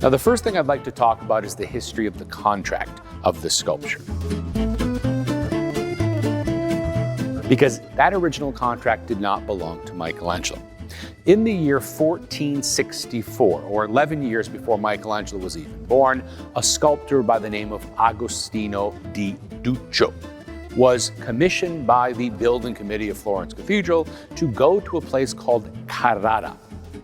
Now, the first thing I'd like to talk about is the history of the contract of this sculpture. Because that original contract did not belong to Michelangelo. In the year 1464, or 11 years before Michelangelo was even born, a sculptor by the name of Agostino di Duccio was commissioned by the building committee of Florence Cathedral to go to a place called Carrara,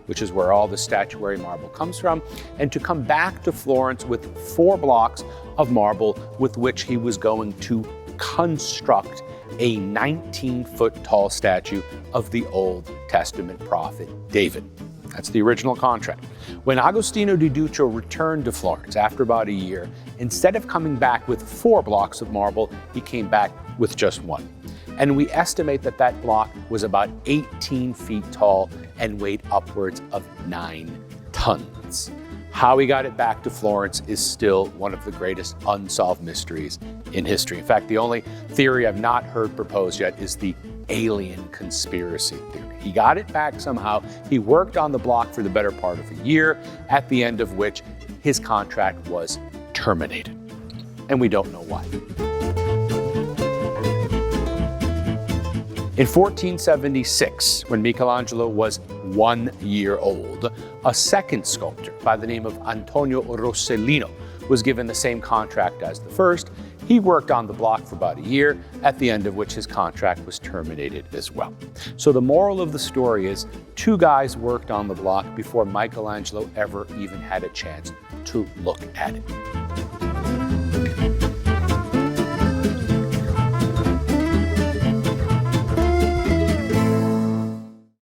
which is where all the statuary marble comes from, and to come back to Florence with 4 blocks of marble with which he was going to construct a 19-foot tall statue of the Old Testament prophet David. That's the original contract. When Agostino di Duccio returned to Florence after about a year, instead of coming back with 4 blocks of marble, he came back with just 1. And we estimate that that block was about 18 feet tall and weighed upwards of 9 tons. How he got it back to Florence is still one of the greatest unsolved mysteries in history. In fact, the only theory I've not heard proposed yet is the alien conspiracy theory. He got it back somehow. He worked on the block for the better part of a year, at the end of which his contract was terminated. And we don't know why. In 1476, when Michelangelo was 1 year old, a second sculptor by the name of Antonio Rossellino was given the same contract as the first. He worked on the block for about a year, at the end of which his contract was terminated as well. So the moral of the story is 2 guys worked on the block before Michelangelo ever even had a chance to look at it.